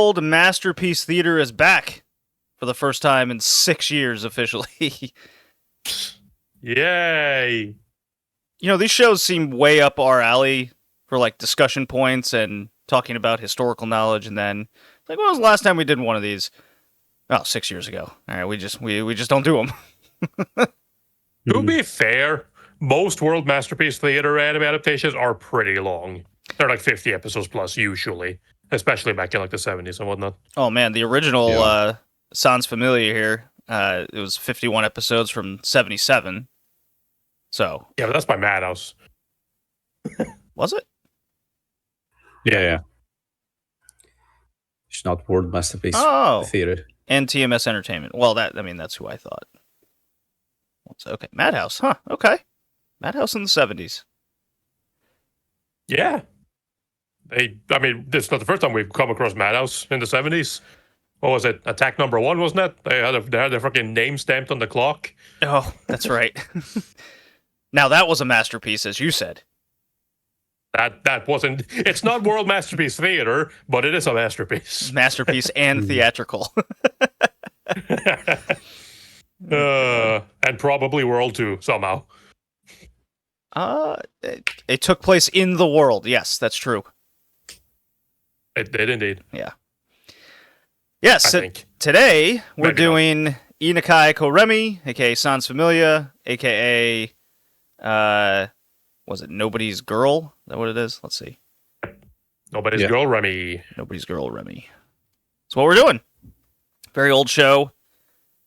World Masterpiece Theater is back for the first time in 6 years officially. Yay! You know, these shows seem way up our alley for like discussion points and talking about historical knowledge, and then like, when was the last time we did one of these? Oh, 6 years ago. All right, we just don't do them. To be fair, most World Masterpiece Theater anime adaptations are pretty long. They're like 50 episodes plus usually, especially back in like the 70s and whatnot. Oh man, the original Sans Familia here. It was 51 episodes from 77. So yeah, but that's by Madhouse. Was it? Yeah. It's not World Masterpiece Theater. And TMS Entertainment. Well, that's who I thought. Okay, Madhouse, huh? Okay, Madhouse in the 70s. Yeah, this is not the first time we've come across Madhouse in the 70s. What was it? Attack number 1, wasn't it? They had their fucking name stamped on the clock. Oh, that's right. Now that was a masterpiece, as you said. That wasn't. It's not World Masterpiece Theater, but it is a masterpiece. Masterpiece and theatrical. And probably World 2 somehow. It took place in the world. Yes, that's true. It did indeed. Yeah. Yes. Today we're doing Inakai ko Remy, aka Sans Familia, aka was it Nobody's Girl? Is that what it is? Let's see. Nobody's Girl Remy. Nobody's Girl Remy. That's what we're doing. Very old show.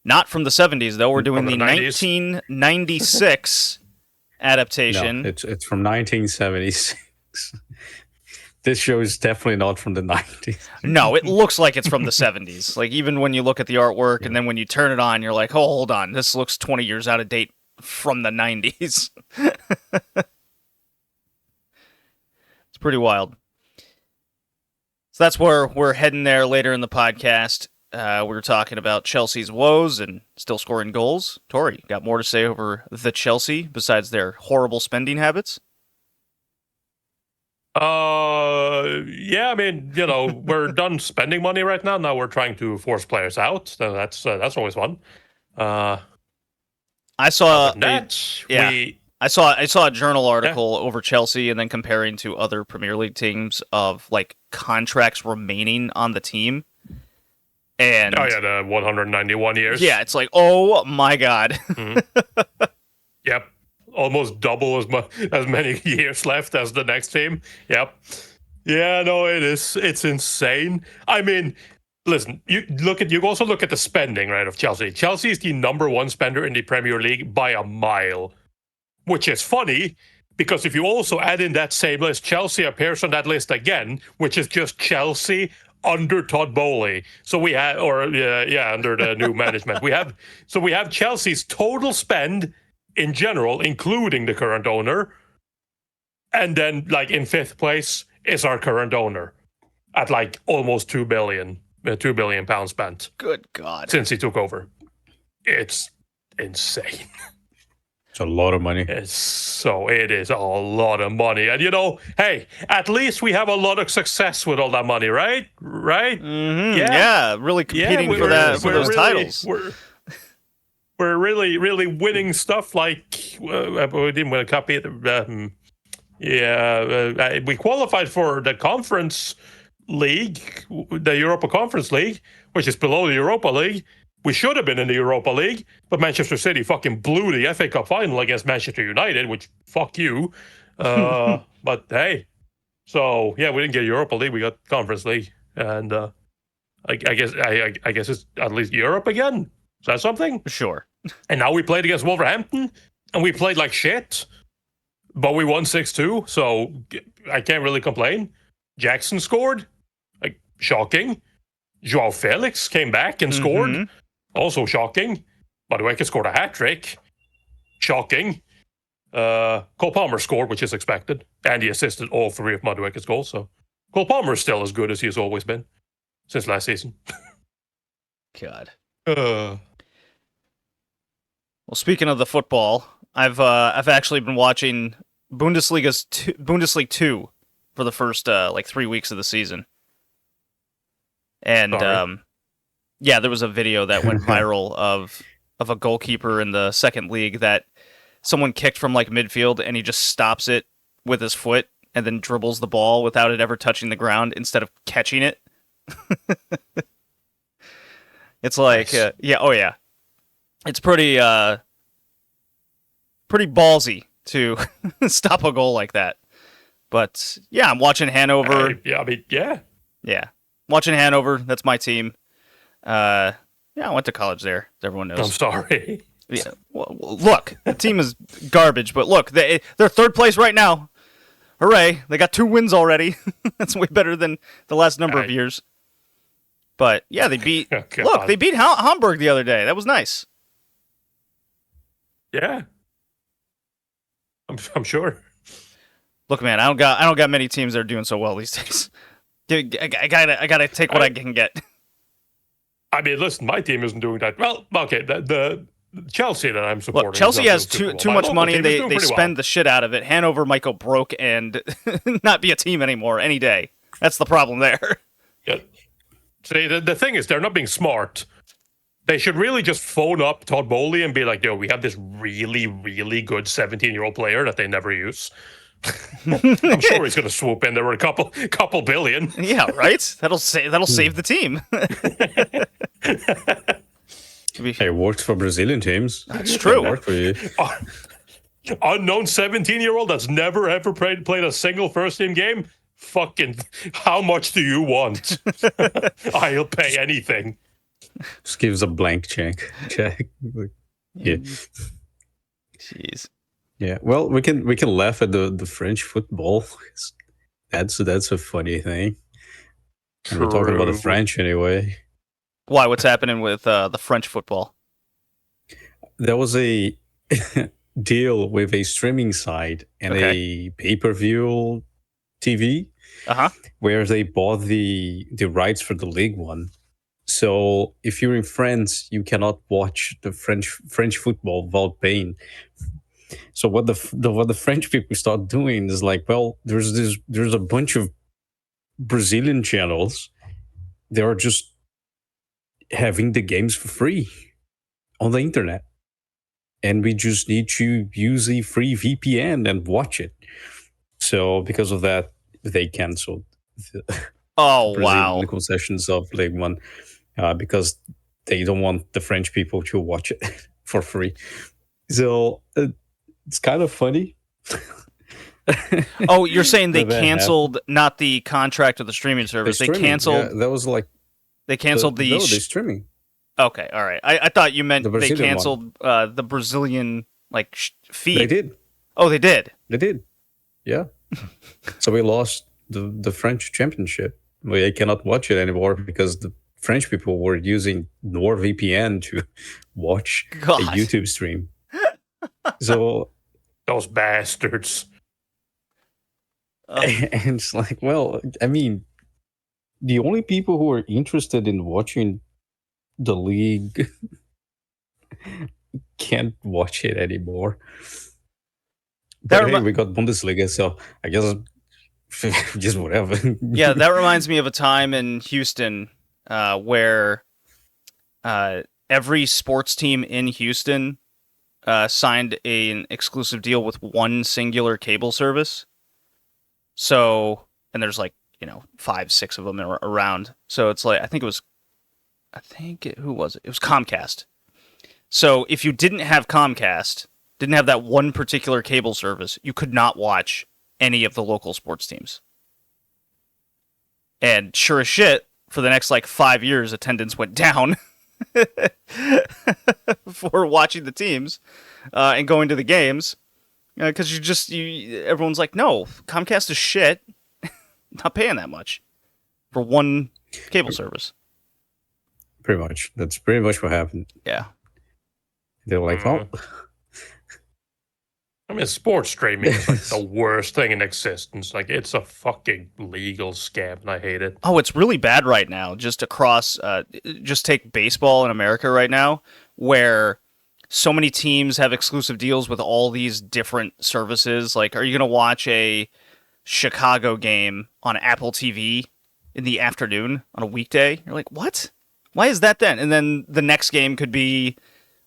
Not from the 70s, though. We're doing the 1996 adaptation. No, it's from 1976. This show is definitely not from the 90s. No, it looks like it's from the 70s. Like, even when you look at the artwork and then when you turn it on, you're like, oh, hold on. This looks 20 years out of date from the 90s. It's pretty wild. So that's where we're heading there later in the podcast. We were talking about Chelsea's woes and still scoring goals. Tori, got more to say over the Chelsea besides their horrible spending habits? Yeah, I mean, we're done spending money right now. Now we're trying to force players out. So that's always fun. I saw I saw a journal article over Chelsea and then comparing to other Premier League teams of like contracts remaining on the team. And the 191 years. Yeah, it's like, oh my god. Mm-hmm. Yep, almost double as many years left as the next team. Yep. Yeah, no, it is. It's insane. I mean, listen, you also look at the spending, right, of Chelsea. Chelsea is the number 1 spender in the Premier League by a mile, which is funny because if you also add in that same list, Chelsea appears on that list again, which is just Chelsea under Todd Bowley. So we have, under the new management. We have Chelsea's total spend in general, including the current owner. And then, like, in 5th place is our current owner at, like, almost £2 billion spent. Good God. Since he took over. It's insane. It's a lot of money. It is a lot of money. And, hey, at least we have a lot of success with all that money, right? Right? Mm-hmm. Yeah, really competing for those titles. We're really, really winning stuff like we didn't win a cup either. We qualified for the Conference League, the Europa Conference League, which is below the Europa League. We should have been in the Europa League, but Manchester City fucking blew the FA Cup final against Manchester United, which, fuck you. But hey, so yeah, we didn't get Europa League, we got Conference League. And I guess it's at least Europe again. Is that something? Sure. And now we played against Wolverhampton, and we played like shit, but we won 6-2, so I can't really complain. Jackson scored. Like, shocking. Joao Felix came back and scored. Also shocking. Madueke scored a hat-trick. Shocking. Cole Palmer scored, which is expected. And he assisted all 3 of Madueke's goals. So Cole Palmer is still as good as he has always been since last season. God. Well, speaking of the football, I've actually been watching Bundesliga 2 for the first 3 weeks of the season. And Sorry. yeah, there was a video that went viral of a goalkeeper in the second league that someone kicked from like midfield, and he just stops it with his foot and then dribbles the ball without it ever touching the ground instead of catching it. It's like, Nice. yeah, oh yeah, it's pretty ballsy to stop a goal like that. But yeah, I'm watching Hanover. Yeah, I mean, yeah. Yeah, watching Hanover. That's my team. Yeah, I went to college there, as everyone knows. I'm sorry. Yeah. Well, look, the team is garbage, but look, they're third place right now. Hooray! They got 2 wins already. That's way better than the last number of years. But yeah, they beat. Oh, God. Look, they beat Hamburg the other day. That was nice. Yeah. I'm sure. Look, man, I don't got many teams that are doing so well these days. I gotta take what I can get. I mean, listen, my team isn't doing that well. Okay, the Chelsea that I'm supporting. Look, Chelsea has too much money, and they pretty spend the shit out of it. Hanover might go broke and not be a team anymore any day. That's the problem there. Yeah. See, the thing is, they're not being smart. They should really just phone up Todd Bowley and be like, yo, we have this really, really good 17-year-old player that they never use. I'm sure he's going to swoop in there with a couple billion. Yeah, right? That'll save the team. Hey, it works for Brazilian teams. That's true. It worked for you. Unknown 17-year-old that's never ever played a single first team game. Fucking, how much do you want? I'll pay anything. Just gives a blank check. Yeah. Jeez. Yeah. Well, we can laugh at the French football. That's a funny thing. And we're talking about the French anyway. Why? What's happening with the French football? There was a deal with a streaming site and a pay-per-view TV where they bought the rights for the League One. So if you're in France, you cannot watch the French football without paying. So what the French people start doing is like, well, there's a bunch of Brazilian channels. They are just having the games for free on the internet, and we just need to use a free VPN and watch it. So because of that, they canceled the Brazilian concessions of League One because they don't want the French people to watch it for free. So it's kind of funny. Oh, you're saying they canceled not the contract of the streaming service. They canceled. Yeah, that was like they canceled the streaming. Okay, all right. I thought you meant they canceled the Brazilian feed. They did. Oh, they did. They did. Yeah. So we lost the French championship. We cannot watch it anymore because the French people were using NordVPN to watch a YouTube stream. So those bastards. And it's like, well, I mean, the only people who are interested in watching the league can't watch it anymore. But hey, we got Bundesliga, so I guess just whatever. Yeah, that reminds me of a time in Houston where every sports team in Houston signed an exclusive deal with one singular cable service. So, and there's 5, 6 of them around. So it's like, who was it? It was Comcast. So if you didn't have Comcast, didn't have that one particular cable service, you could not watch any of the local sports teams. And sure as shit, for the next 5 years, attendance went down for watching the teams and going to the games. Because everyone's like, no, Comcast is shit. Not paying that much for one cable service. Pretty much. That's pretty much what happened. Yeah. They're like, oh. I mean, sports streaming is the worst thing in existence. It's a fucking legal scam, and I hate it. Oh, it's really bad right now. Just across, just take baseball in America right now, where so many teams have exclusive deals with all these different services. Are you going to watch a Chicago game on Apple TV in the afternoon on a weekday. You're like, what? Why is that then? And then the next game could be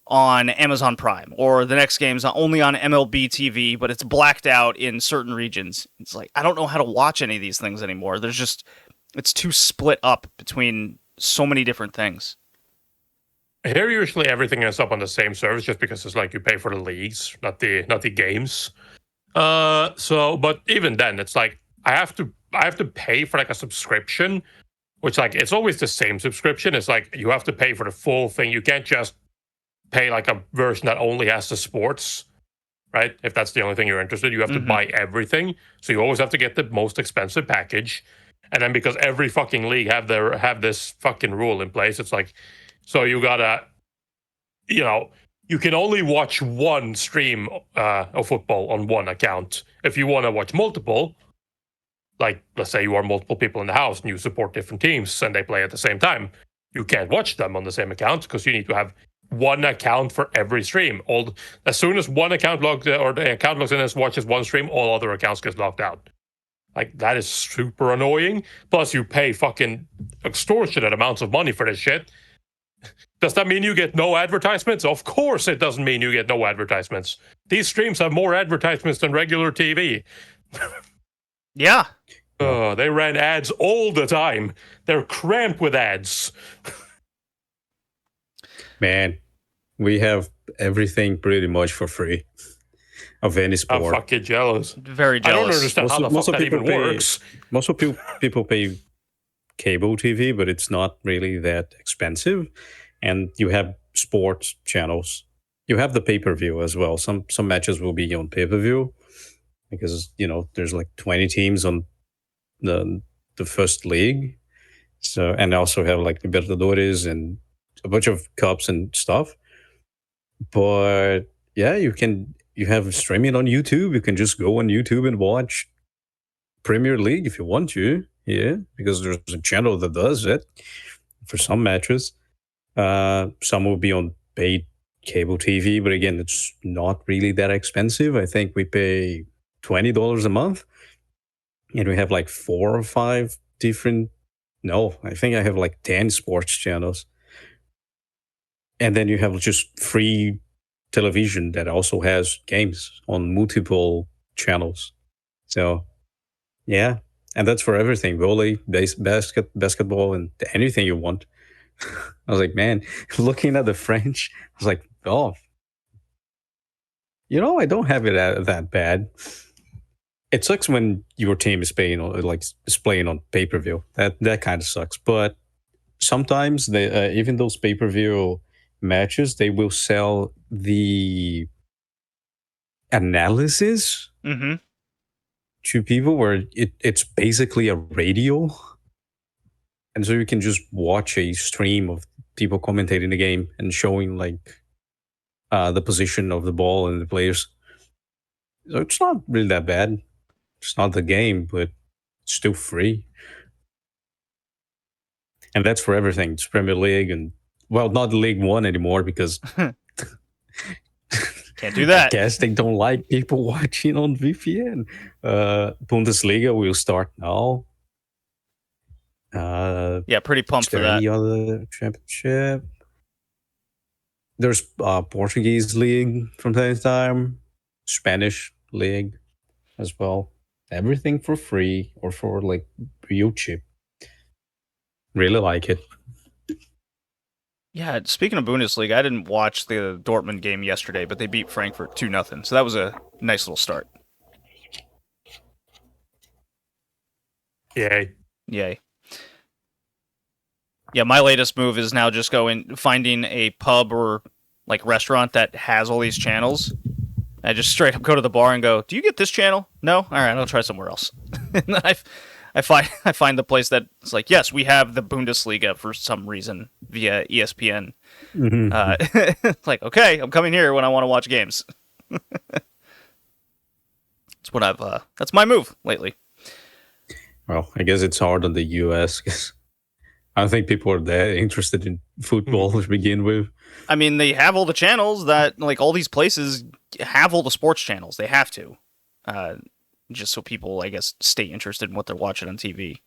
on Amazon Prime, or the next game's only on MLB TV, but it's blacked out in certain regions. It's like, I don't know how to watch any of these things anymore. It's too split up between so many different things. Here, usually everything ends up on the same service, just because it's like you pay for the leagues, not the games. But even then, it's like I have to pay for like a subscription, which like it's always the same subscription. It's like you have to pay for the full thing. You can't just pay like a version that only has the sports, right? If that's the only thing you're interested, you have to buy everything. So you always have to get the most expensive package. And then because every fucking league have this fucking rule in place, it's like, so you gotta, you can only watch one stream of football on one account. If you want to watch multiple, like let's say you are multiple people in the house and you support different teams and they play at the same time, you can't watch them on the same account because you need to have one account for every stream. As soon as one account the account logs in and watches one stream, all other accounts get locked out. Like, that is super annoying. Plus, you pay fucking extortionate amounts of money for this shit. Does that mean you get no advertisements? Of course it doesn't mean you get no advertisements. These streams have more advertisements than regular TV. Yeah. They ran ads all the time. They're cramped with ads. Man, we have everything pretty much for free of any sport. I'm fucking jealous. Very jealous. I don't understand how the fuck that even works. Most of people pay cable TV, but it's not really that expensive. And you have sports channels. You have the pay-per-view as well. Some matches will be on pay-per-view because, there's like 20 teams on the first league. So, and also have like Libertadores and a bunch of cups and stuff. But yeah, you have streaming on YouTube. You can just go on YouTube and watch Premier League if you want to. Yeah, because there's a channel that does it for some matches. Some will be on paid cable TV, but again, it's not really that expensive. I think we pay $20 a month, and we have like 4 or 5 different. No, I think I have like 10 sports channels. And then you have just free television that also has games on multiple channels. So, yeah. And that's for everything. Volley, basketball, and anything you want. I was like, man, looking at the French, I was like, oh, I don't have it that bad. It sucks when your team is playing on pay-per-view. That kind of sucks. But sometimes they even those pay-per-view matches, they will sell the analysis to people where it's basically a radio, and so you can just watch a stream of people commentating the game and showing like the position of the ball and the players. So it's not really that bad. It's not the game, but it's still free. And that's for everything. It's Premier League and, well, not League One anymore because can't do that. I guess they don't like people watching on VPN. Bundesliga will start now. Yeah, pretty pumped for that. Any other championship? There's Portuguese league from time to time, Spanish league as well. Everything for free or for like real cheap. Really like it. Yeah, speaking of Bundesliga, I didn't watch the Dortmund game yesterday, but they beat Frankfurt 2-0. So that was a nice little start. Yay. Yeah, my latest move is now just finding a pub or like restaurant that has all these channels. I just straight up go to the bar and go, "Do you get this channel? No? All right, I'll try somewhere else." And then I find the place that's like, "Yes, we have the Bundesliga for some reason via ESPN." It's like, okay, I'm coming here when I want to watch games. That's my move lately. Well, I guess it's hard on the US because I don't think people are that interested in football to begin with. I mean, they have all the channels that, like, all these places have all the sports channels. They have to. Just so people, I guess, stay interested in what they're watching on TV.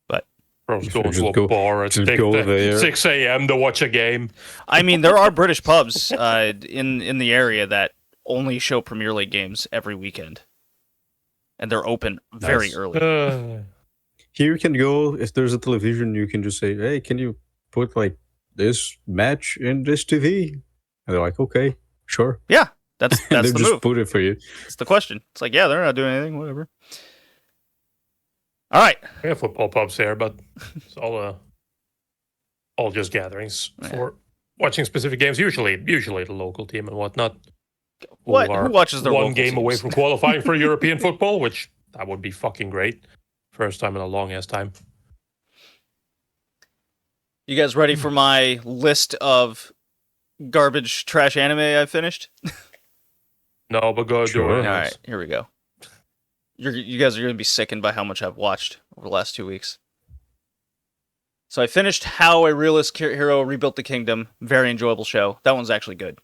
But Bros going to a bar at 6 a.m. to watch a game. I mean, there are British pubs in the area that only show Premier League games every weekend. And they're open very early. Here you can go, if there's a television, you can just say, hey, can you put like this match in this TV? And they're like, okay, sure. Yeah, that's the just move. Put it for you. That's the question. It's like, yeah, they're not doing anything, whatever. All right. We have football pubs here, but it's all just gatherings for watching specific games. Usually the local team and whatnot. Who watches their one game teams? away from qualifying for European football, which that would be fucking great. First time in a long ass time. You guys ready for my list of garbage trash anime I finished? No, but go do it. All right, here we go. You guys are going to be sickened by how much I've watched over the last 2 weeks. So I finished How a Realist Hero Rebuilt the Kingdom. Very enjoyable show. That one's actually good.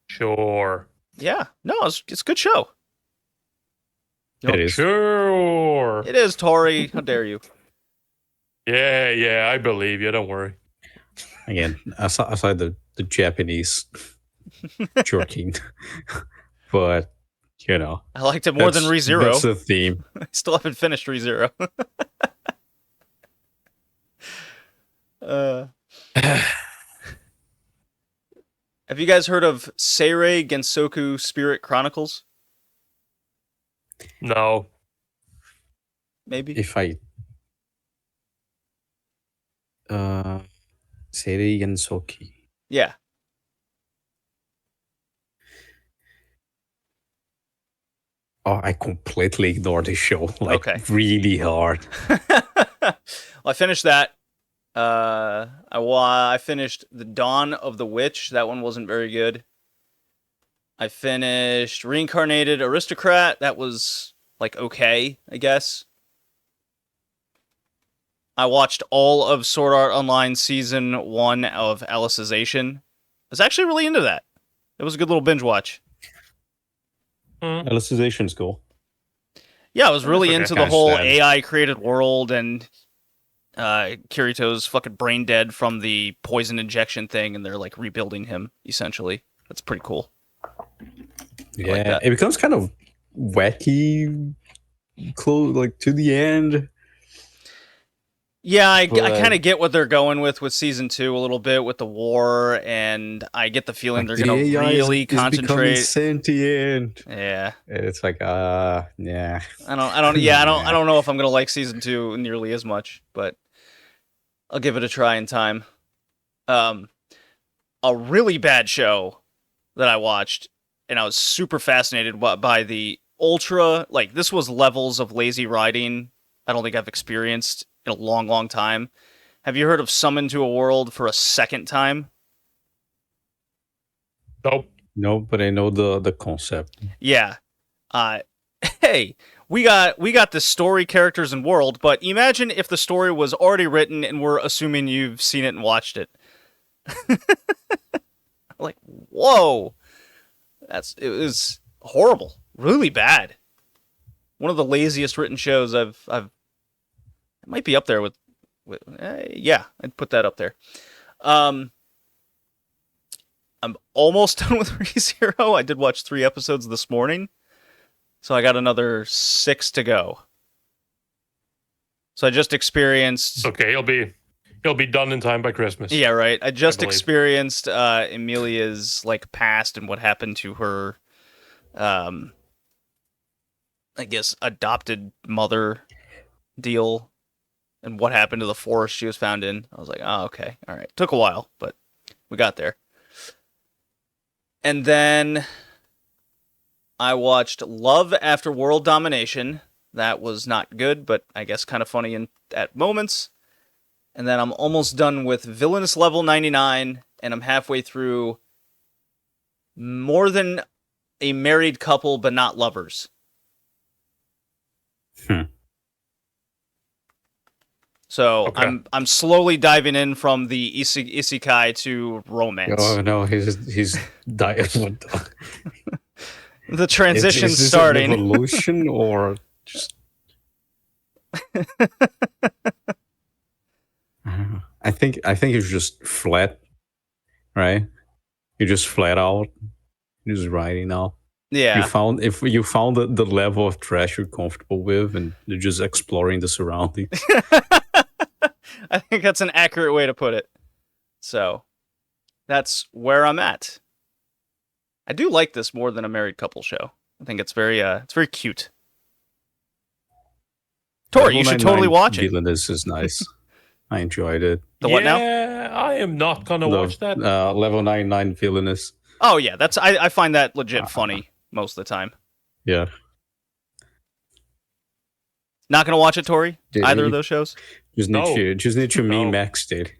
Sure. Yeah. No, it's a good show. It is. Sure. It is, Tori. How dare you? Yeah, I believe you. Don't worry. Again, aside the Japanese jerking. But, you know. I liked it more than ReZero. That's the theme. I still haven't finished ReZero. Have you guys heard of Seirei Gensoku Spirit Chronicles? No. Maybe. If I Seirei Gensoki. Yeah. Oh, I completely ignored this show. Really hard. Well, I finished that. I finished The Dawn of the Witch. That one wasn't very good. I finished Reincarnated Aristocrat. That was, okay, I guess. I watched all of Sword Art Online Season 1 of Alicization. I was actually really into that. It was a good little binge watch. Alicization's cool. Yeah, I was really into the whole AI-created world, and Kirito's fucking brain dead from the poison injection thing, and they're, rebuilding him, essentially. That's pretty cool. Yeah, it becomes kind of wacky, to the end. Yeah, I kind of get what they're going with Season 2 a little bit with the war, and I get the feeling they're going to really concentrate. Is sentient. Yeah, it's yeah. I don't know if I'm going to like Season 2 nearly as much, but I'll give it a try in time. A really bad show that I watched, and I was super fascinated by the ultra, this was levels of lazy writing I don't think I've experienced in a long, long time. Have you heard of Summon to a World for a Second Time? Nope. No, but I know the concept. Yeah. Hey, we got the story, characters, and world, but imagine if the story was already written and we're assuming you've seen it and watched it. Whoa. It was horrible. Really bad. One of the laziest written shows I've it might be up there with yeah, I'd put that up there. I'm almost done with ReZero. I did watch 3 episodes this morning, so I got another 6 to go. So I just experienced. Okay, he'll be done in time by Christmas. Yeah, right. I just experienced Emilia's past and what happened to her. I guess adopted mother deal. And what happened to the forest she was found in. I was like, oh, okay. All right. Took a while, but we got there. And then I watched Love After World Domination. That was not good, but I guess kind of funny at moments. And then I'm almost done with Villainous Level 99, and I'm halfway through More Than a Married Couple, but Not Lovers. So okay. I'm slowly diving in from the isekai to romance. Oh no, he's diving. The transition's starting. An evolution or just I think it's just flat, right? You're just flat out, you're just writing now. Yeah. If you found the level of trash you're comfortable with, and you're just exploring the surroundings. I think that's an accurate way to put it. So, that's where I'm at. I do like this more than a married couple show. I think it's very cute. Tori, you should totally watch it. Villainous is nice. I enjoyed it. What now? Yeah, I am not gonna watch that. Level 99 Villainous. Oh yeah, that's I find that legit funny most of the time. Yeah. Not gonna watch it, Tori? Either of those shows? Just need to meme max, dude.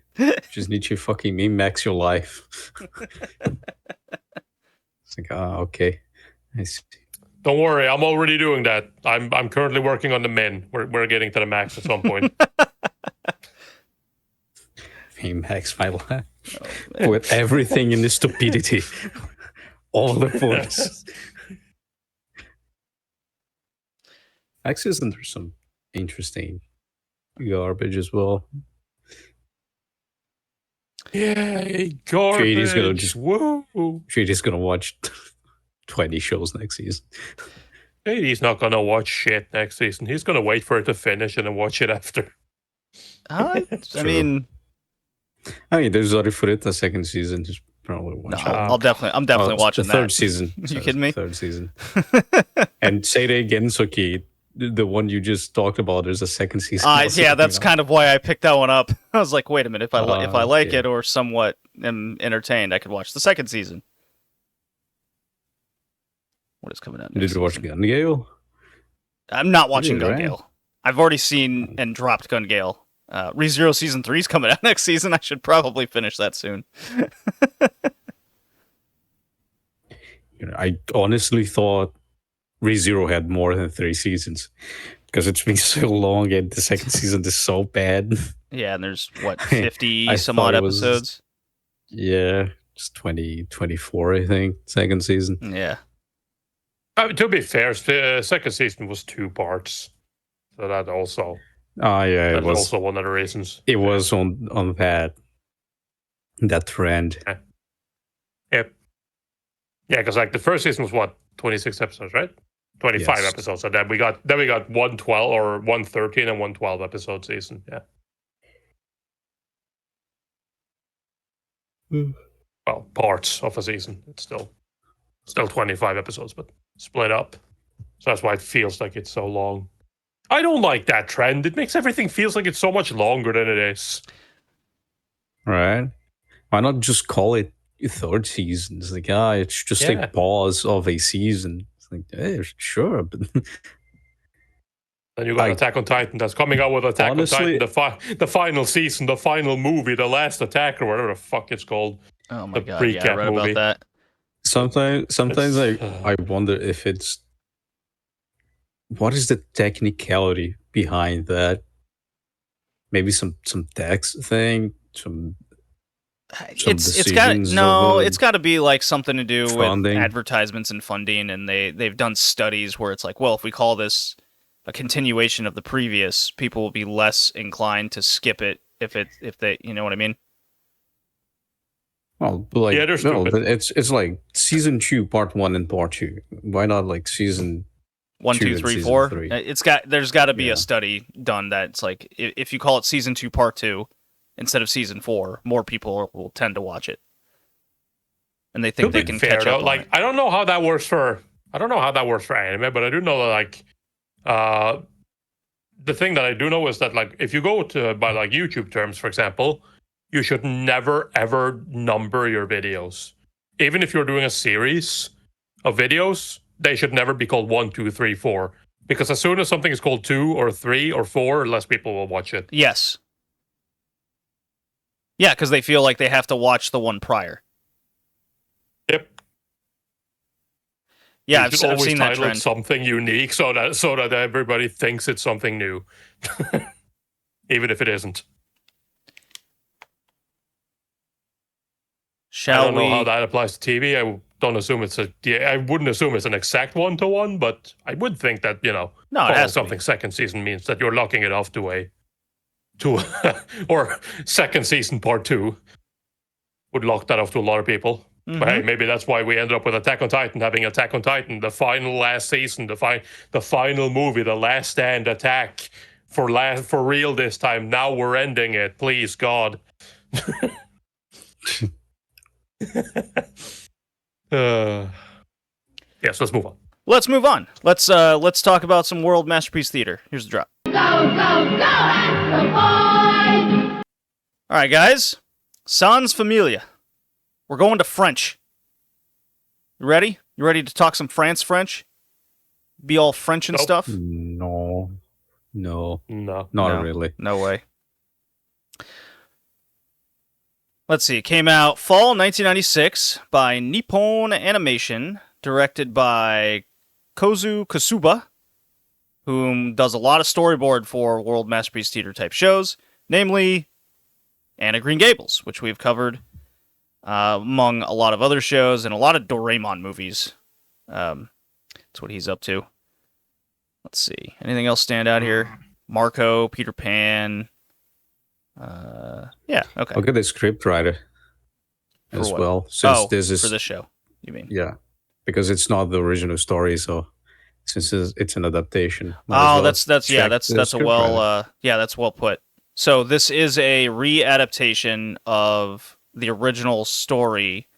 Just need to fucking meme max your life. It's like, okay. I see. Don't worry, I'm already doing that. I'm currently working on the men. We're getting to the max at some point. Meme max my life. With everything in the stupidity. All the points. Actually, isn't there some interesting garbage as well? Yeah, garbage. JD's gonna watch 20 shows next season. JD's not gonna watch shit next season. He's gonna wait for it to finish and then watch it after. I mean, there's already for it the second season. Just probably watch. I'm definitely watching the third season. You kidding me? Third season. And say it again, Soki. The one you just talked about, there's a second season. Yeah, that's kind of why I picked that one up. I was like, wait a minute, if I like it or somewhat am entertained, I could watch the second season. What is coming out next? Did you watch Gun Gale? I'm not watching Gun Gale. I've already seen and dropped Gun Gale. ReZero Season 3 is coming out next season. I should probably finish that soon. I honestly thought ReZero had more than 3 seasons because it's been so long and the second season is so bad. Yeah, and there's 50 some odd episodes. Yeah, it's 24, I think, second season. Yeah. To be fair, the second season was 2 parts, so that also. It was also one of the reasons. It was on that trend. Yep. Yeah, because like the first season was 26 episodes, right? 25 episodes. And then we got 112 or 113 and 112 episode season. Yeah. Well, parts of a season. It's still 25 episodes, but split up. So that's why it feels like it's so long. I don't like that trend. It makes everything feels like it's so much longer than it is. Right. Why not just call it third season? It's like, it's just a pause of a season. It's like, sure. But then you got Attack on Titan that's coming out with Attack on Titan, the final season, the final movie, The Last Attack, or whatever the fuck it's called. Oh my god, yeah, I read about that. Sometimes I wonder if it's what is the technicality behind that? Maybe some tax thing, it's got to be like something to do with advertisements and funding, and they've done studies where it's like, well, if we call this a continuation of the previous, people will be less inclined to skip it if they, you know what I mean? Well, like it's like season 2, part 1 and part 2. Why not like season 1, 2, 3, 4? There's got to be a study done that's like if you call it season 2, part 2 instead of season 4, more people will tend to watch it, and they think they can catch up. Like I don't know how that works for anime, but I do know that like the thing that I do know is that like if you go to by like YouTube terms, for example, you should never ever number your videos. Even if you're doing a series of videos, they should never be called 1, 2, 3, 4. Because as soon as something is called 2 or 3 or 4, less people will watch it. Yes. Yeah, because they feel like they have to watch the one prior. Yep. Yeah, I've seen that trend. Something unique so that everybody thinks it's something new, even if it isn't. I don't know how that applies to TV. I don't assume it's I wouldn't assume it's an exact 1-to-1, but I would think that, no, calling something second season means that you're locking it off to or second season part 2 would lock that off to a lot of people. Mm-hmm. But hey, maybe that's why we ended up with Attack on Titan, having Attack on Titan, the final last season, the final movie, the last stand attack for real this time. Now we're ending it, please God. Yes, let's move on. Let's move on. Let's talk about some World Masterpiece Theater. Here's the drop. Go, go, go, Astro Boy! All right, guys. Sans Familia. We're going to French. You ready? You ready to talk some French? Be all French and stuff? No, not really. No way. Let's see. It came out fall 1996 by Nippon Animation, directed by Kozu Kasuba, whom does a lot of storyboard for World Masterpiece Theater type shows, namely Anne of Green Gables, which we've covered among a lot of other shows and a lot of Doraemon movies. That's what he's up to. Let's see. Anything else stand out here? Marco, Peter Pan. Yeah, okay. Look at the script writer as well. Since this is for this show, you mean? Yeah, because it's not the original story, so since it's an adaptation. That's well put. So this is a readaptation of the original story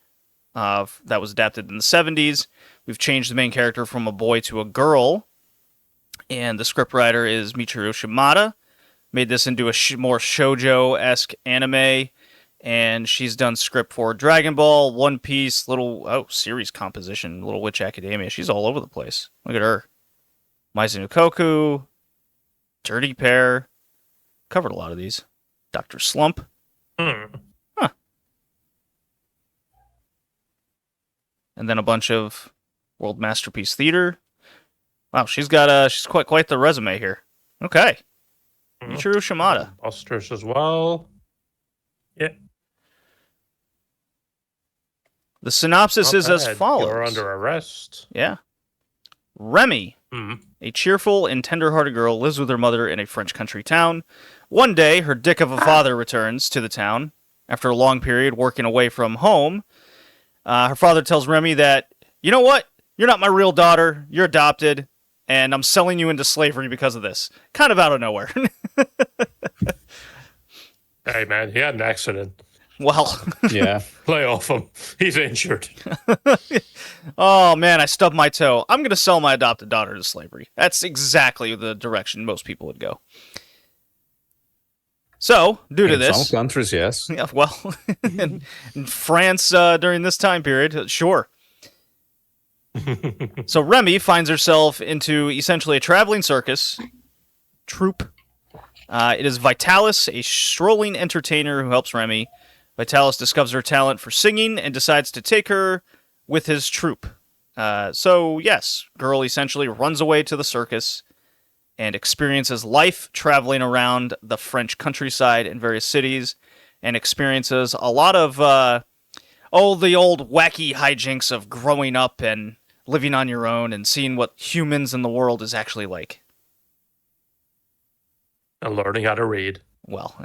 that was adapted in the 70s. We've changed the main character from a boy to a girl, and the scriptwriter is Michiru Shimada. Made this into a more shoujo-esque anime, and she's done script for Dragon Ball, One Piece, series composition, Little Witch Academia. She's all over the place. Look at her. Maizuru no Koku, Dirty Pair. Covered a lot of these. Dr. Slump. Huh. And then a bunch of World Masterpiece Theater. Wow, she's quite the resume here. Okay. Michiru Shimada. Busters as well. Yeah. The synopsis is as follows. You're under arrest. Yeah. Remy, a cheerful and tender-hearted girl, lives with her mother in a French country town. One day, her dick of a father returns to the town. After a long period working away from home, her father tells Remy that, you know what? You're not my real daughter. You're adopted. And I'm selling you into slavery because of this. Kind of out of nowhere. Hey, man, he had an accident. Well, yeah. Lay off him. He's injured. Oh, man, I stubbed my toe. I'm going to sell my adopted daughter to slavery. That's exactly the direction most people would go. So, due to this... some countries, yes. Yeah, well, in France during this time period, sure. So Remy finds herself into essentially a traveling circus troupe. It is Vitalis, a strolling entertainer who helps Remy. Vitalis discovers her talent for singing and decides to take her with his troupe. So yes, girl essentially runs away to the circus and experiences life traveling around the French countryside in various cities, and experiences a lot of the old wacky hijinks of growing up and living on your own and seeing what humans in the world is actually like. And learning how to read. Well,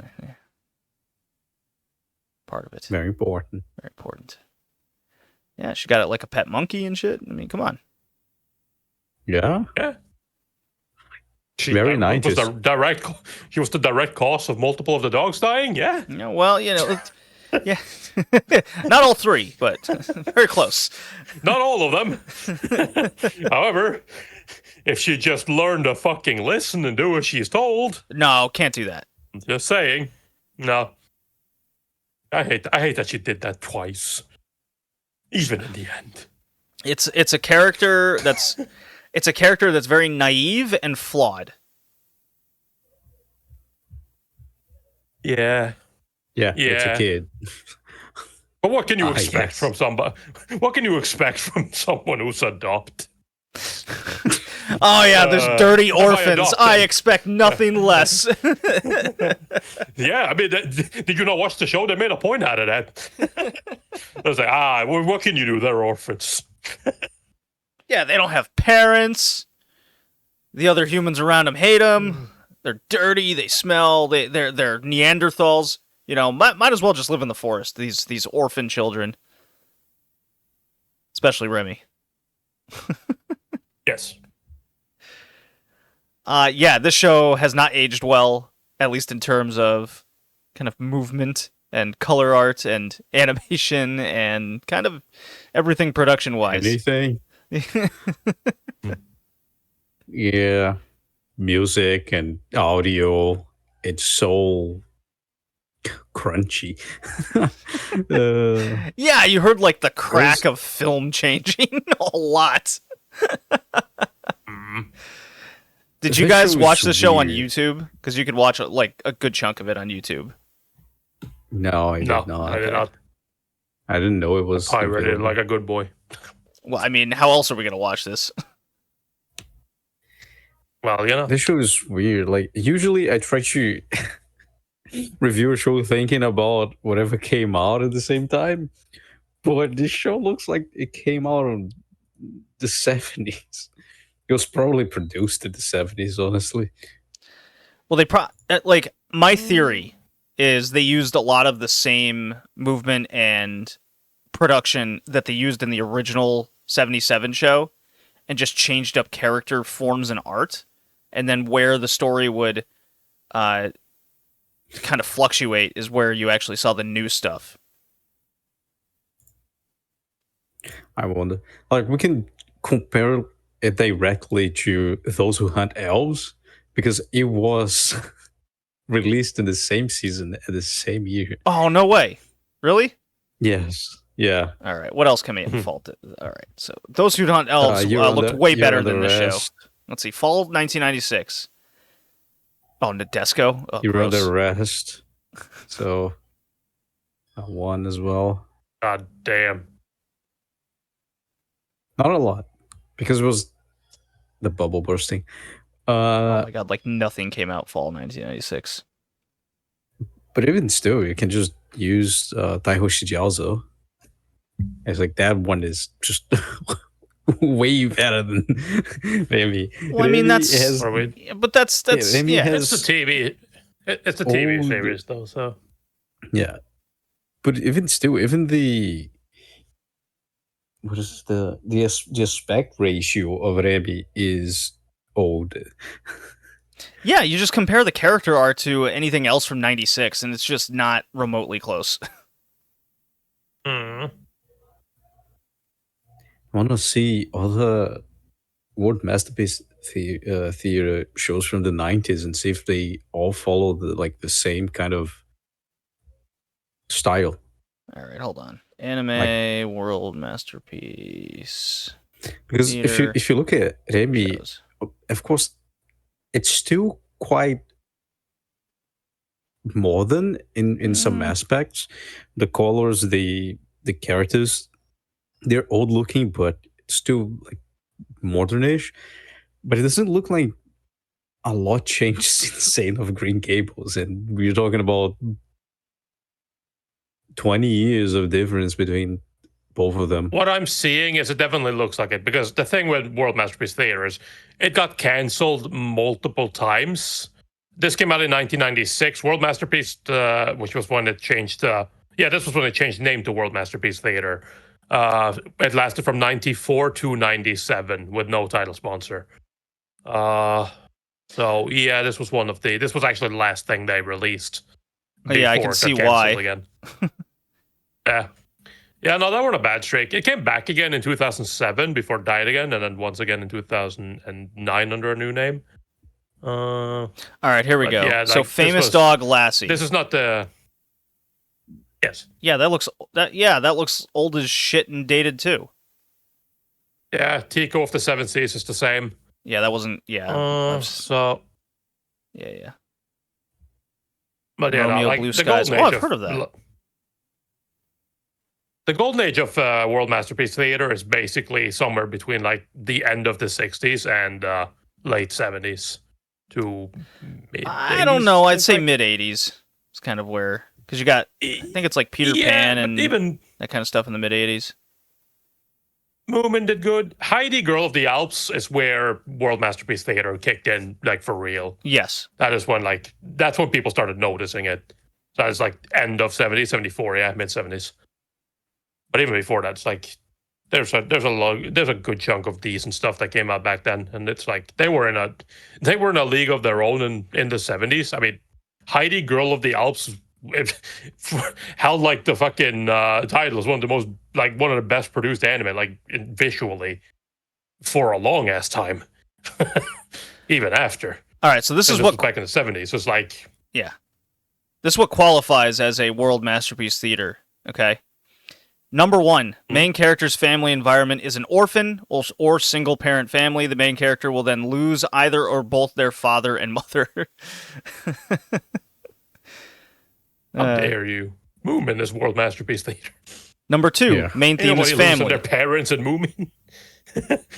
part of it. Very important. Very important. Yeah, she got it like a pet monkey and shit. I mean, come on. Yeah. Yeah. Very nice. She was the direct cause of multiple of the dogs dying. Yeah. Well, yeah. Not all three, but very close. Not all of them. However, if she just learned to fucking listen and do what she's told. No, can't do that. Just saying. No. I hate that she did that twice. Even in the end. It's a character that's very naive and flawed. Yeah. Yeah, it's a kid. But what can you expect from somebody? What can you expect from someone who's adopted? Oh yeah, there's dirty am I orphans. adopted? I expect nothing less. Yeah, I mean, did you not watch the show? They made a point out of that. I was like, what can you do? They're orphans. Yeah, they don't have parents. The other humans around them hate them. They're dirty. They smell. They're Neanderthals. You know, might as well just live in the forest. These orphan children, especially Remy. Yes. Yeah, this show has not aged well, at least in terms of kind of movement and color art and animation and kind of everything production-wise. Anything? Yeah. Music and audio. It's so crunchy. Yeah, you heard like the crack of film changing a lot. Did you guys watch the show on YouTube? Because you could watch like a good chunk of it on YouTube. No, I did not. I did not. I didn't know it was. I read it like a good boy. Well, I mean, how else are we gonna watch this? Well, you know, this show is weird. Like usually, I try to review a show thinking about whatever came out at the same time, but this show looks like it came out in the 70s. It was probably produced in the 70s, honestly. Well, like my theory is they used a lot of the same movement and production that they used in the original 77 show and just changed up character forms and art, and then where the story would kind of fluctuate is where you actually saw the new stuff. I wonder. Like, we can compare it directly to Those Who Hunt Elves, because it was released in the same season at the same year. Oh, no way. Really? Yes. Yeah. All right. What else can be faulted? All right. So Those Who Hunt Elves looked way better than this show. Let's see. Fall 1996. Oh, Nadesco. Oh, you wrote the rest. So I won as well. God damn. Not a lot, because it was the bubble bursting. Oh my god, like nothing came out fall 1996. But even still, you can just use Taiho Shijiazo. It's like that one is just way better than Remy. Well, I mean, Remy that's has, but that's Remy yeah. has It's the TV. It's the TV series, though. So yeah, but even still, even the what is the aspect ratio of Remy is old. Yeah, you just compare the character art to anything else from 96 and it's just not remotely close. I want to see other World Masterpiece Theater shows from the 90s and see if they all follow the same kind of style. All right, hold on. Anime World Masterpiece. Because if you look at Remy, of course, it's still quite modern in some aspects. The colors, the characters, they're old looking, but still like modernish. But it doesn't look like a lot changed since Saint of Green Gables, and we're talking about 20 years of difference between both of them. what I'm seeing is it definitely looks like it, because the thing with World Masterpiece Theater is it got canceled multiple times. This came out in 1996. World Masterpiece, which was when it changed. This was when it changed name to World Masterpiece Theater. It lasted from 94 to 97 with no title sponsor. So yeah, this was this was actually the last thing they released. Yeah, I can see why. Again. Yeah, no, that weren't a bad streak. It came back again in 2007 before it died again, and then once again in 2009 under a new name. All right, here we go. Yeah, so famous dog Lassie. This is not the. Yes. Yeah, that looks old as shit and dated too. Yeah, Tico of the Seven Seas is the same. Yeah, that wasn't. Yeah. Yeah. But yeah, Romeo like Blue the Skies. Golden Age I've heard of that. the golden age of World Masterpiece Theater is basically somewhere between like the end of the 60s and late 70s to mid 80s. I don't know. I'd say mid 80s. It's kind of where, because you got, I think it's like Peter Pan and even that kind of stuff in the mid 80s. Moomin did good. Heidi, Girl of the Alps is where World Masterpiece Theater kicked in, like for real. Yes. That is when that's when people started noticing it. So it's like end of 70s, 74, yeah, mid 70s. But even before that, it's like there's a good chunk of decent stuff that came out back then, and it's like they were in a league of their own in the 70s. I mean, Heidi, Girl of the Alps, held like the fucking title as one of the best produced anime, like visually, for a long ass time, even after. All right, so this is what back in the 70s. It's like, yeah, this is what qualifies as a World Masterpiece Theater. Okay. Number 1, main character's family environment is an orphan or single-parent family. The main character will then lose either or both their father and mother. How dare you? Moomin is World Masterpiece Theater. Number 2, main theme is family. Their parents and Moomin.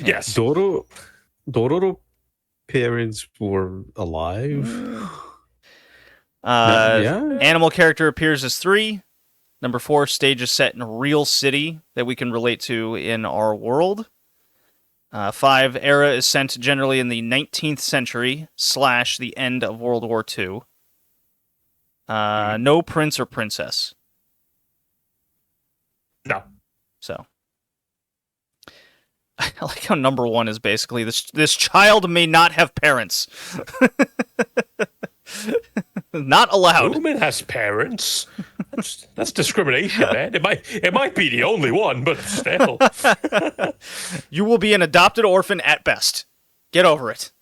Yes. Dororo parents were alive. Animal character appears as 3. Number 4, stage is set in a real city that we can relate to in our world. 5, era is sent generally in the 19th century / the end of World War II. No prince or princess. No. So. I like how number 1 is basically, this child may not have parents. Not allowed. Woman has parents. That's discrimination, man. It might be the only one, but still. You will be an adopted orphan at best. Get over it.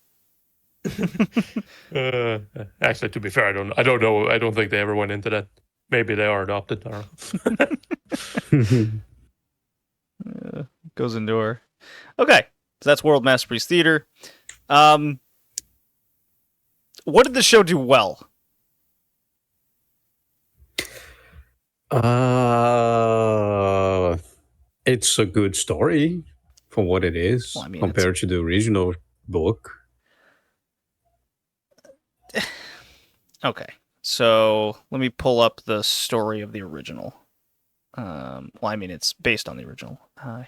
Actually, to be fair, I don't know. I don't think they ever went into that. Maybe they are adopted. I don't know. Goes into her. Okay, so that's World Masterpiece Theater. What did the show do well? It's a good story for what it is, compared to the original book. Okay, so let me pull up the story of the original. It's based on the original.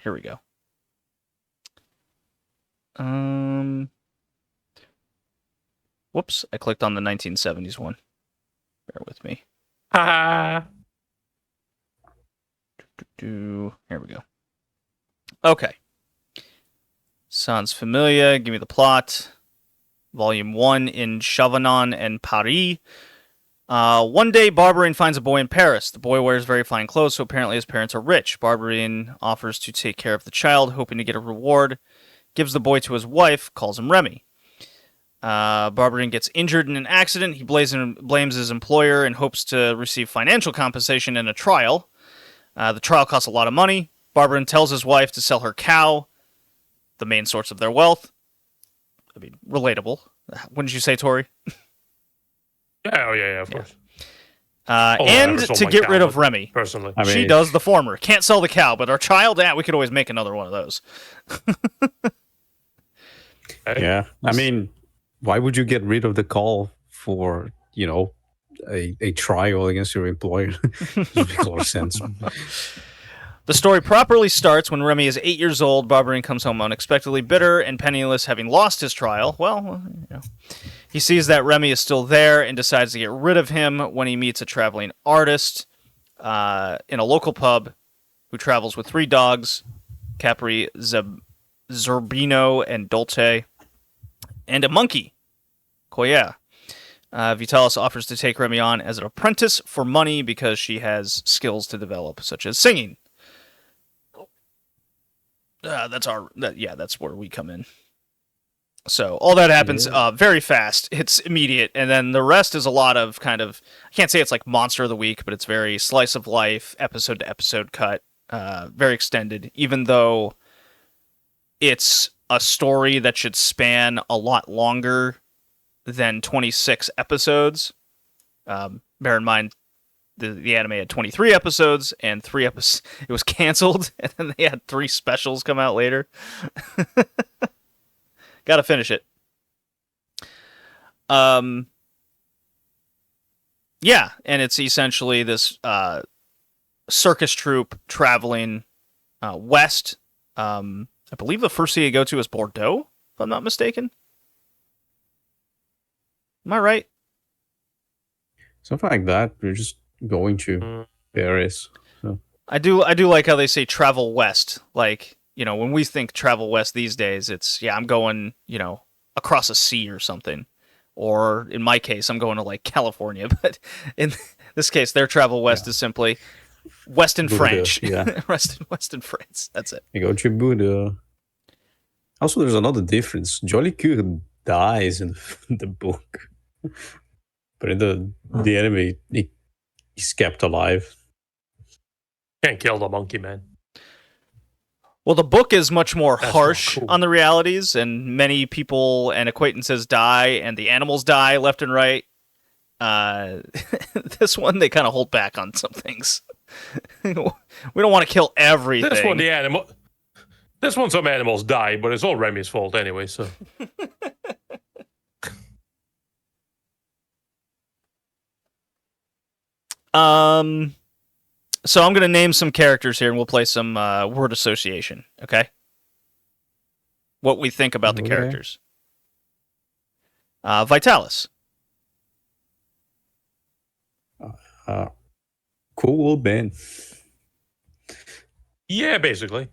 Here we go. Whoops, I clicked on the 1970s one. Bear with me. Here we go. Okay. Sans Familia, give me the plot. Volume 1 in Chavanon and Paris. One day, Barberine finds a boy in Paris. The boy wears very fine clothes, so apparently his parents are rich. Barberine offers to take care of the child, hoping to get a reward. Gives the boy to his wife, calls him Remy. Barberine gets injured in an accident. He blames his employer and hopes to receive financial compensation in a trial. The trial costs a lot of money. Barberine tells his wife to sell her cow, the main source of their wealth. I mean, relatable. Wouldn't you say, Tori? Yeah, of course. And to get rid of Remy. Personally. She does the former. Can't sell the cow, but our child, we could always make another one of those. Yeah. I mean, why would you get rid of the call for, a trial against your employer? Doesn't make a lot of sense. The story properly starts when Remy is 8 years old. Barberine comes home unexpectedly bitter and penniless, having lost his trial. Well, he sees that Remy is still there and decides to get rid of him when he meets a traveling artist in a local pub who travels with 3 dogs, Capri, Zerbino, and Dolce, and a monkey, Koya. Vitalis offers to take Remy on as an apprentice for money because she has skills to develop, such as singing. That's where we come in. So all that happens very fast. It's immediate, and then the rest is a lot of I can't say it's like Monster of the Week, but it's very slice of life, episode to episode cut, very extended. Even though it's a story that should span a lot longer than 26 episodes. Bear in mind, the anime had 23 episodes, and 3 episodes it was canceled, and then they had 3 specials come out later. Got to finish it. Yeah, and it's essentially this circus troupe traveling west. I believe the first city to go to is Bordeaux, if I'm not mistaken. Am I right? Something like that. We're just going to Paris. So. I do like how they say travel west. Like, you know, when we think travel west these days, it's, yeah, I'm going, you know, across a sea or something. Or in my case, I'm going to like California. But in this case, their travel west is simply west in French. Yeah. west in France. That's it. You go to Buddha. Also, there's another difference. Jolly Cure dies in the book. But in the anime, he's kept alive. Can't kill the monkey, man. Well, the book is much more That's harsh cool. on the realities, and many people and acquaintances die, and the animals die left and right. This one, they kind of hold back on some things. We don't want to kill everything. This one, some animals die, but it's all Remy's fault anyway, so... So I'm going to name some characters here, and we'll play some word association, okay? What we think about the characters. Vitalis. Cool Ben. Yeah, basically.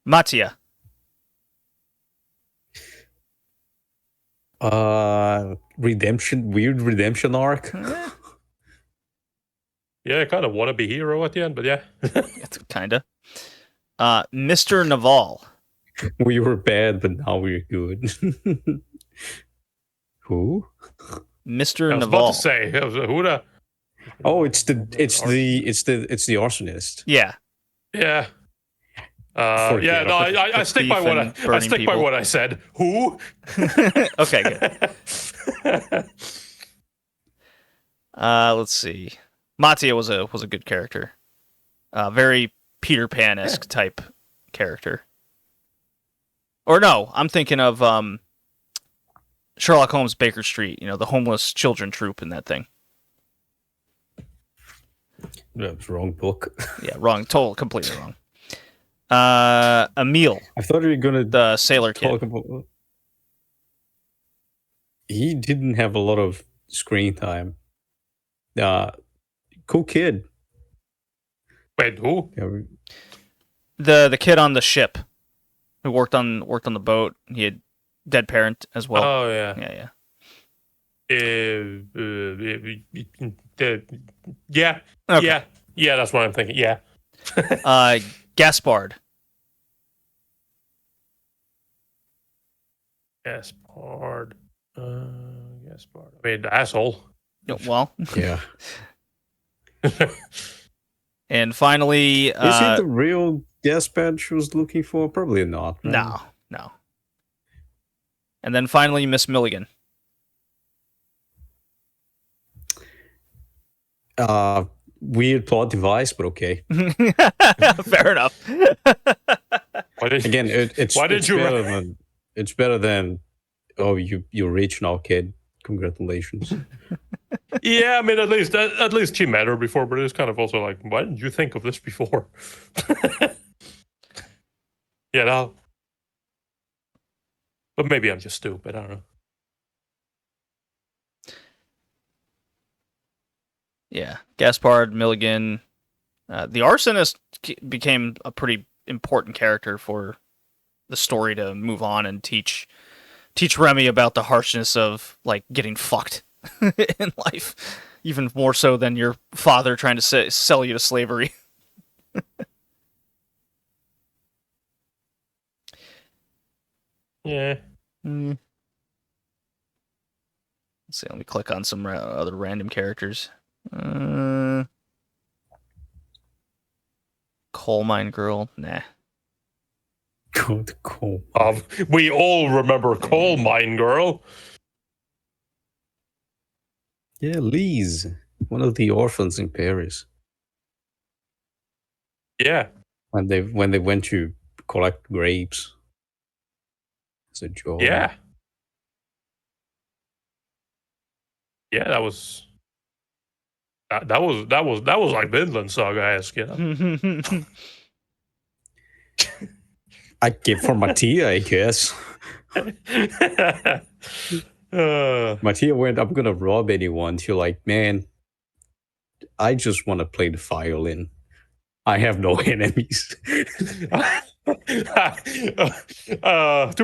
Mattia. Weird redemption arc. Yeah, kind of wannabe hero at the end, but yeah. Kinda. Mr. Naval. We were bad, but now we're good. Who? Mr. I was Naval. about to say, who the... Oh, it's the arsonist. Yeah. Yeah. I stick by what I said. Who? Okay, good. Let's see. Mattia was a good character. Very Peter Pan-esque type character. Or no, I'm thinking of Sherlock Holmes Baker Street, you know, the homeless children troupe in that thing. That's wrong book. Yeah, wrong. Completely wrong. Emile. I thought you were gonna the sailor kid. talk about. He didn't have a lot of screen time. Cool kid. Wait, who? The kid on the ship who worked on the boat. He had dead parent as well. Oh yeah. Yeah. Yeah. Okay. Yeah, that's what I'm thinking. Yeah. Gaspard. Gaspard. I mean, the asshole. Well. Yeah. And finally, is he the real Gaspard she was looking for? Probably not. Right? No. And then finally, Miss Milligan. Weird plot device, but okay. Fair enough. Again, it's better than oh, you're rich now, kid. Congratulations. Yeah, I mean, at least she met her before, but it's kind of also like, why didn't you think of this before? You know? But maybe I'm just stupid, I don't know. Yeah, Gaspard, Milligan. The arsonist became a pretty important character for the story to move on and teach Remy about the harshness of like getting fucked in life, even more so than your father trying to sell you to slavery. Yeah. Let's see. Let me click on some other random characters. Coal mine girl, nah. Good coal. We all remember Coal Mine Girl. Yeah, Lise. one of the orphans in Paris. Yeah. When they went to collect grapes. It's a joy. Yeah. Yeah, that was like Vinland Saga-esque, you know. I give for Mattia, I guess. Mattia went, I'm gonna rob anyone. You're like, man, I just want to play the violin. I have no enemies. To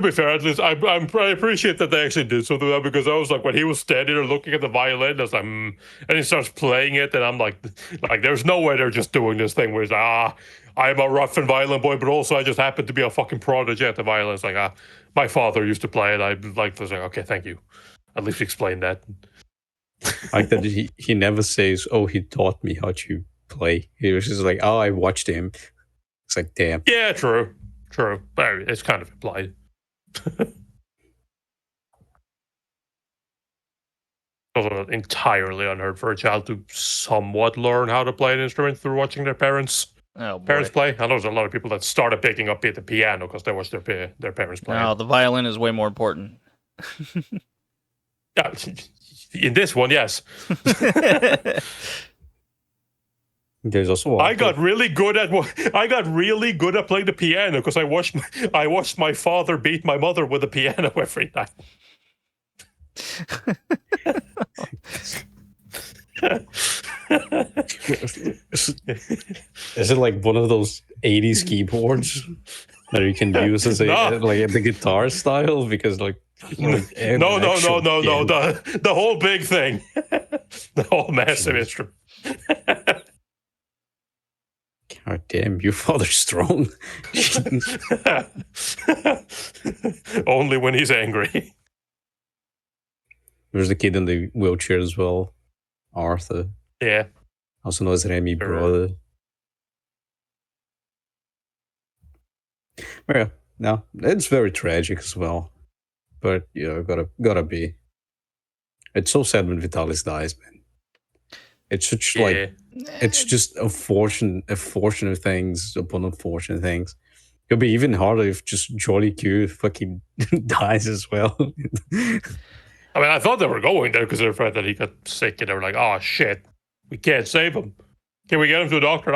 be fair, at least I appreciate that they actually did something like that, because I was like, when he was standing there looking at the violin, I was like, and he starts playing it, and I'm like, there's no way they're just doing this thing where it's like, I'm a rough and violent boy, but also I just happen to be a fucking prodigy at the violin. It's like, my father used to play it. I was like, okay, thank you. At least explain that. Like that he never says, oh, he taught me how to play. He was just like, oh, I watched him. It's like, damn. Yeah, true. But it's kind of implied. Also not entirely unheard for a child to somewhat learn how to play an instrument through watching their parents play. I know there's a lot of people that started picking up the piano because they watched their parents play. No, the violin is way more important. Yeah, in this one, yes. There's also I got really good at playing the piano because I watched my father beat my mother with the piano every night. Is it like one of those 80s keyboards that you can use as like the guitar style? Because like no, the whole big thing, the whole massive instrument. God damn, your father's strong. Only when he's angry. There's the kid in the wheelchair as well, Arthur. Yeah. Also known as Remy brother. Yeah, no, it's very tragic as well. But gotta be. It's so sad when Vitalis dies, man. It's such it's just unfortunate things upon unfortunate things. It'll be even harder if just Jolly Q fucking dies as well. I mean, I thought they were going there because they're afraid that he got sick, and they were like, "Oh shit, we can't save him. Can we get him to a doctor?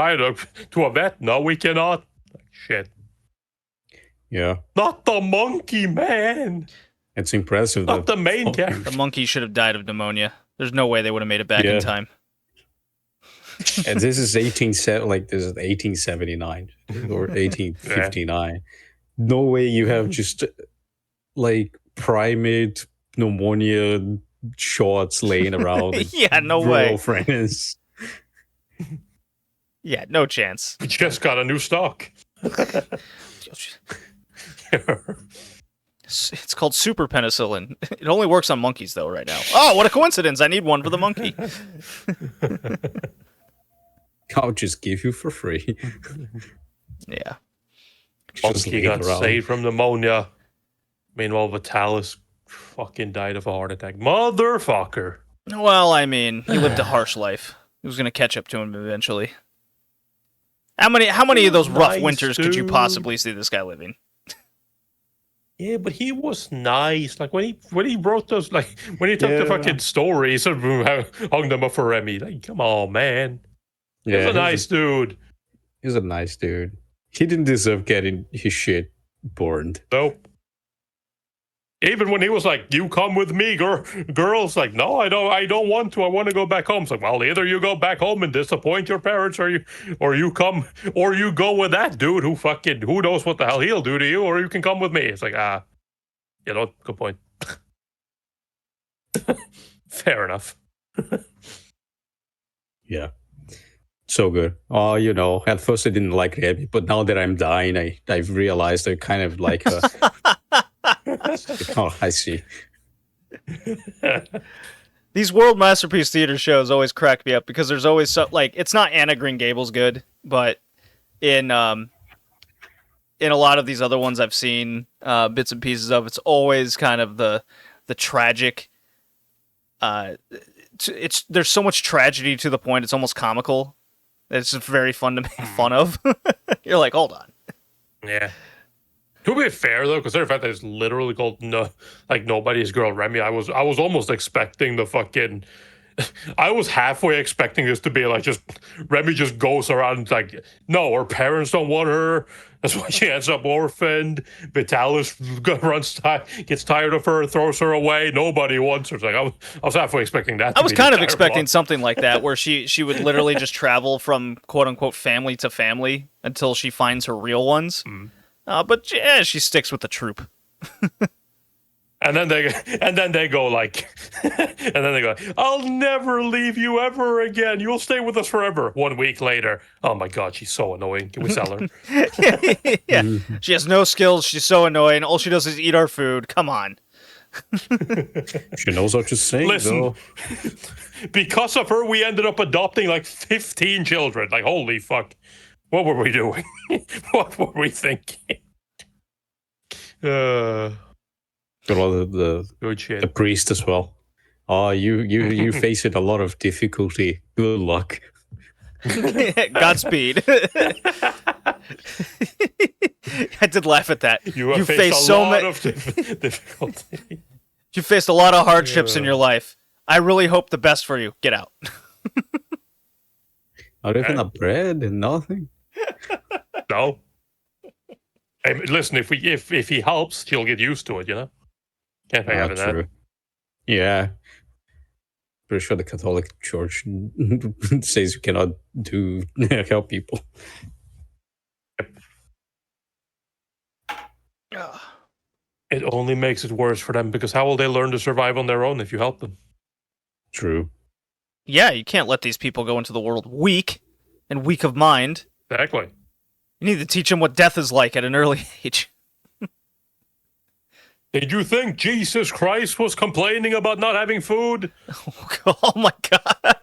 To a vet? No, we cannot." Like, shit. Yeah. Not the monkey, man. It's impressive. Not the main character. The monkey should have died of pneumonia. There's no way they would have made it back in time. And this is 1879 or 1859. Yeah. No way you have just like primate pneumonia shots laying around. Yeah, no way. Friends. Yeah, no chance. We just got a new stock. It's called super penicillin. It only works on monkeys, though, right now. Oh, what a coincidence. I need one for the monkey. I'll just give you for free. Yeah. Monkey got saved from pneumonia. Meanwhile, Vitalis fucking died of a heart attack. Motherfucker. Well, I mean, he lived a harsh life. It was going to catch up to him eventually. How many of those rough winters could you possibly see this guy living? Yeah, but he was nice. Like when he wrote those, like when he took the fucking stories and hung them up for Remy. Like, come on, man. Yeah, he's a nice dude. He's a nice dude. He didn't deserve getting his shit burned. Nope. Even when he was like, "You come with me, girls," like, "No, I don't want to. I want to go back home." It's like, well, either you go back home and disappoint your parents, or you go with that dude who knows what the hell he'll do to you, or you can come with me. It's like, good point. Fair enough. Yeah. So good. Oh, at first I didn't like Remy, but now that I'm dying, I've realized I kind of like her. Oh, I see. These World Masterpiece Theater shows always crack me up because there's always it's not Anna Green Gables good, but in a lot of these other ones I've seen bits and pieces of, it's always kind of the tragic there's so much tragedy to the point it's almost comical. It's just very fun to make fun of. You're like, hold on. Yeah. To be fair though, considering the fact that it's literally called Nobody's Girl Remy, I was almost expecting the fucking. I was halfway expecting this to be like just Remy just goes around like, no, her parents don't want her. That's why she ends up orphaned. Vitalis gets tired of her, throws her away. Nobody wants her. It's like I was halfway expecting that. I was kind of expecting something like that, where she would literally just travel from quote unquote family to family until she finds her real ones. But yeah, she sticks with the troop. And then they go like, I'll never leave you ever again. You'll stay with us forever. 1 week later, oh my God, she's so annoying. Can we sell her? Yeah, she has no skills. She's so annoying. All she does is eat our food. Come on. She knows what to say. Listen, because of her, we ended up adopting like 15 children. Like, holy fuck. What were we doing? What were we thinking? The priest as well. Oh, you face it a lot of difficulty. Good luck. Godspeed. I did laugh at that. You faced a lot of difficulty. You faced a lot of hardships in your life. I really hope the best for you. Get out. Not even a bread and nothing. No. Hey, listen, if he helps, she'll get used to it. You know. Can't pay having that. Yeah. Pretty sure the Catholic Church says you cannot help people. It only makes it worse for them, because how will they learn to survive on their own if you help them? True. Yeah, you can't let these people go into the world weak and weak of mind. Exactly. You need to teach them what death is like at an early age. Did you think Jesus Christ was complaining about not having food? Oh my God.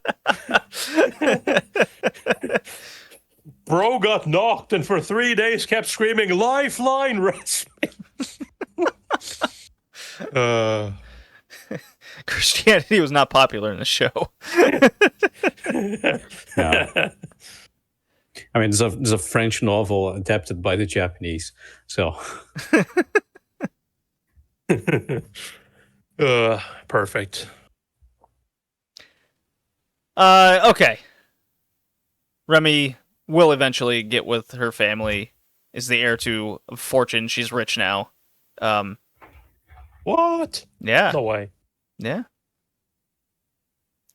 Bro got knocked and for 3 days kept screaming, "Lifeline, rescue!" Christianity was not popular in the show. No. I mean, there's a French novel adapted by the Japanese, so... Perfect. Okay. Remy will eventually get with her family, is the heir to fortune. She's rich now. What? Yeah. No way. Yeah.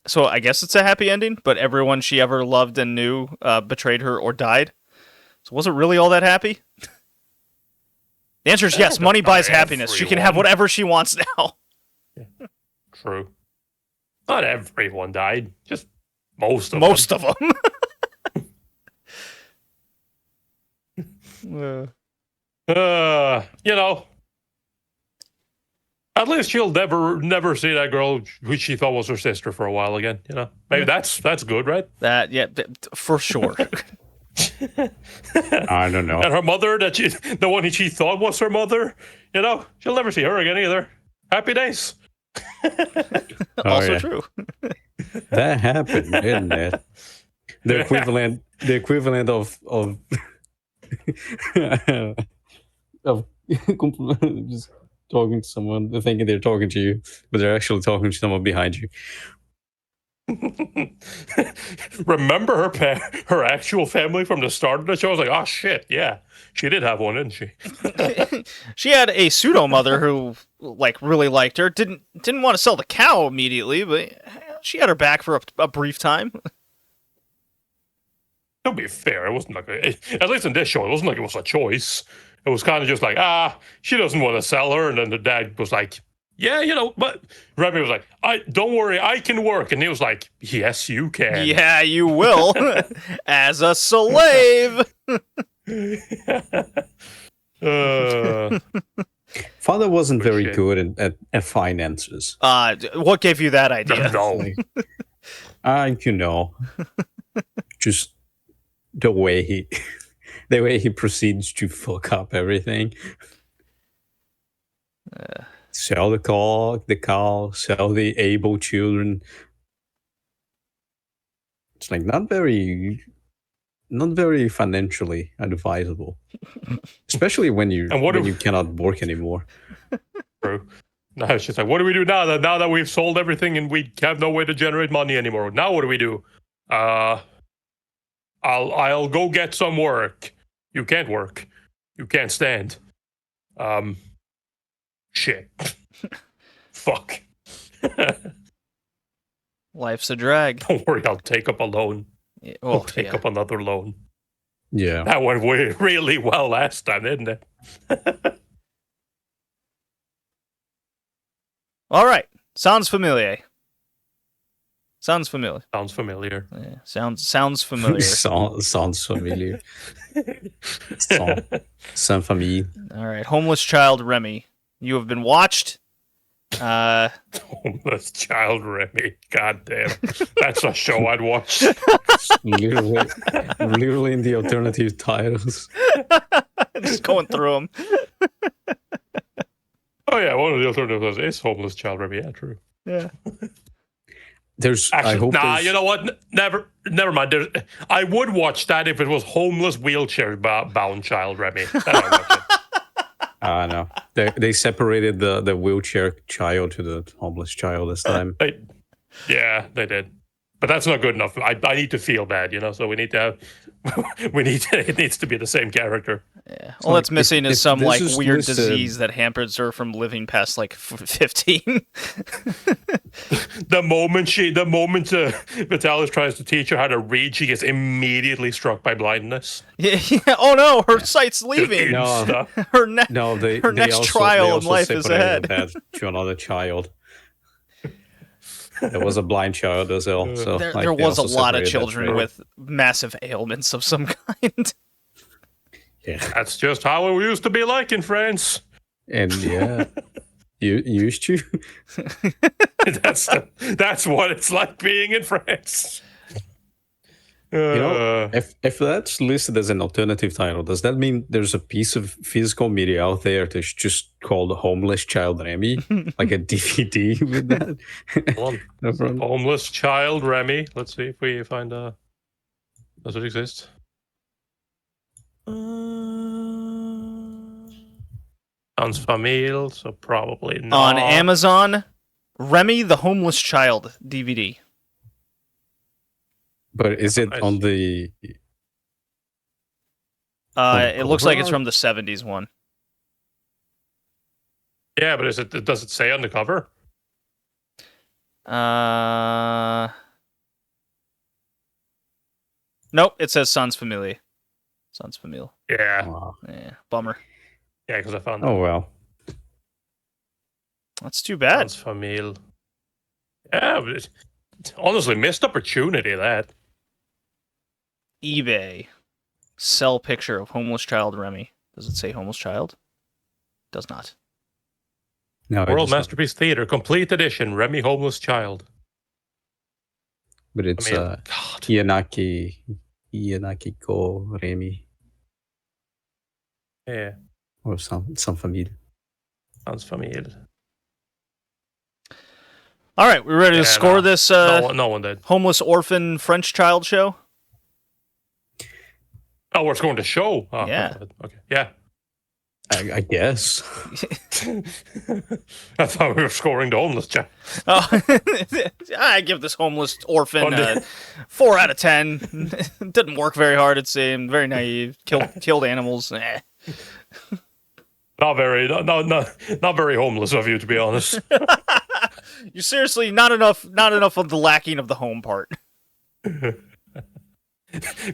So I guess it's a happy ending, but everyone she ever loved and knew betrayed her or died. So was it really all that happy? The answer is yes. Money buys happiness. She can have whatever she wants now. Yeah. True. Not everyone died. Just most of them. You know, at least she'll never see that girl who she thought was her sister for a while again. You know, maybe that's good, right? For sure. I don't know. And her mother, the one she thought was her mother, you know, she'll never see her again either. Happy days. Also true. That happened, didn't it? The equivalent of just talking to someone, thinking they're talking to you, but they're actually talking to someone behind you. Remember her actual family from the start of the show? I was like, oh shit, yeah, she did have one, didn't she? She had a pseudo mother who really liked her. Didn't want to sell the cow immediately, but she had her back for a brief time. To be fair, it wasn't like at least in this show, it wasn't like it was a choice. It was kind of just like, she doesn't want to sell her, and then the dad was like, yeah, you know, but Remy was like, don't worry, I can work. And he was like, yes, you can. Yeah, you will. As a slave. Father wasn't very good at finances. What gave you that idea? No. You know, just the way he proceeds to fuck up everything. Sell the cow, sell the able children, it's like not very financially advisable, especially when you cannot work anymore. True. Now it's just like, what do we do now that we've sold everything and we have no way to generate money anymore? Now what do we do? I'll go get some work. You can't work. You can't stand. Shit. Fuck. Life's a drag. Don't worry, I'll take up a loan. Yeah, I'll take up another loan. Yeah. That went really well last time, didn't it? All right. Sounds familiar. Sounds familiar. Sounds familiar. Yeah, sounds familiar. Sounds familiar. Sans famille. All right. Homeless child Remy. You have been watched. Homeless child Remy. God damn. That's a show I'd watch. Literally in the alternative titles. Just going through them. Oh yeah, one of the alternatives is Homeless Child Remy. Yeah, true. Yeah. You know what? Never mind. I would watch that if it was Homeless Wheelchair Bound Child Remy. No. They separated the wheelchair child to the homeless child this time. Yeah, they did. But that's not good enough. I need to feel bad, so we need to have it needs to be the same character. Yeah. All that's missing is some weird disease that hampers her from living past 15. The moment Vitalis tries to teach her how to read, she gets immediately struck by blindness. Yeah. Oh no, her sight's leaving. No, her next trial in life is ahead. To another child. There was a blind child as well. So there was a lot of children with massive ailments of some kind. Yeah, that's just how it used to be like in France. And yeah, you used to. That's what it's like being in France. If that's listed as an alternative title, does that mean there's a piece of physical media out there that's just called Homeless Child Remy? Like a DVD with that? Homeless Child Remy. Let's see if we find does it exist? Sounds familiar, so probably not. On Amazon, Remy the Homeless Child DVD. But is it on the... It looks like it's from the 70s one. Yeah, but does it say on the cover? Nope, it says Sans Famille. Sans Famille. Yeah. Wow. Yeah, bummer. Yeah, because I found that. Oh, well. That's too bad. Sans Famille. Yeah, but honestly, missed opportunity, that. eBay. Sell picture of homeless child Remy. Does it say homeless child? Does not. No. World Masterpiece Theater, complete edition, Remy Homeless Child. But it's Naki ko Remy. Yeah. Or some famille. Sounds familiar. All right, we ready to score this no one did. Homeless orphan French child show? Oh, we're scoring the show. Oh, yeah. Okay. Yeah. I guess. I thought we were scoring the homeless child. Oh, I give this homeless orphan 4 out of 10. Didn't work very hard, it seemed. Very naive. Killed animals. Not very homeless of you, to be honest. You seriously not enough of the lacking of the home part.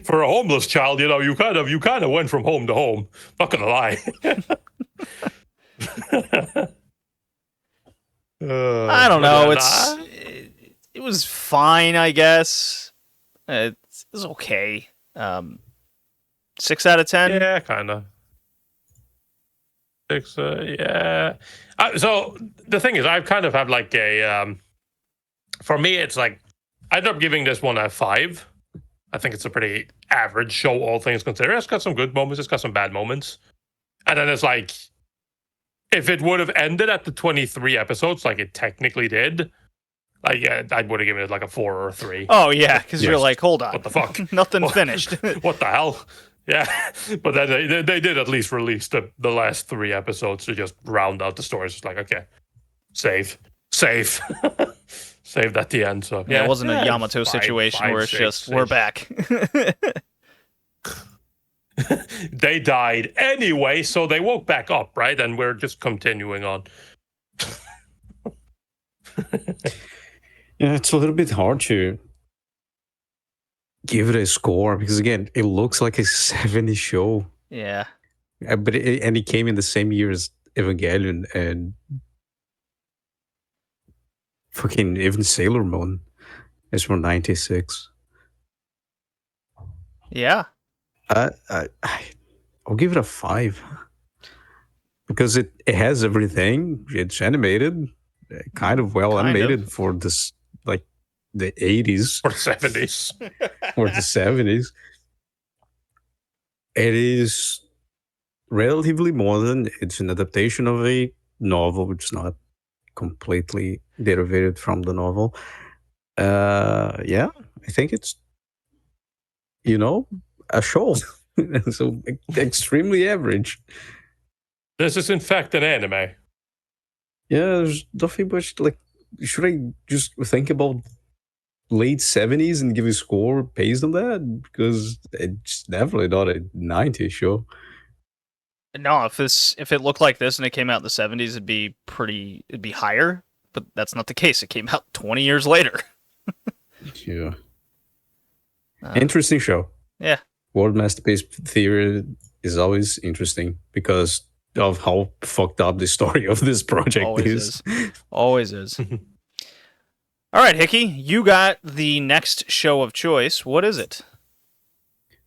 For a homeless child, you kind of went from home to home. Not gonna lie. I don't know. It was fine, I guess. It was okay. 6 out of 10. Yeah, kind of. 6. Yeah. So the thing is, I kind of have like a. For me, it's like I end up giving this one a 5. I think it's a pretty average show, all things considered. It's got some good moments. It's got some bad moments. And then it's like, if it would have ended at the 23 episodes, like it technically did, I would have given it like a 4 or a 3. Oh yeah, because you're like, hold on, what the fuck? Nothing finished. What the hell? Yeah, but then they did at least release the last 3 episodes to just round out the story. It's like, okay, save, saved at the end. So yeah, it wasn't a Yamato situation where it's just we're back. They died anyway, so they woke back up, right? And we're just continuing on. Yeah, it's a little bit hard to give it a score because again, it looks like a 70s show. Yeah, but it came in the same year as Evangelion and fucking even Sailor Moon is from 96. Yeah, I'll give it a 5 because it has everything. It's animated, kind of well animated for this, like the 80s or 70s or the 70s. It is relatively modern. It's an adaptation of a novel. It's not completely derivated from the novel. Yeah, I think it's, a show. So extremely average. This is in fact an anime. Yeah, there's nothing much like. Should I just think about late 70s and give a score based on that? Because it's definitely not a 90s show. No, if it looked like this and it came out in the 70s, it'd be higher. But that's not the case. It came out 20 years later. Yeah. Interesting show. Yeah. World Masterpiece Theory is always interesting because of how fucked up the story of this project is. Always is. All right, Hickey, you got the next show of choice. What is it?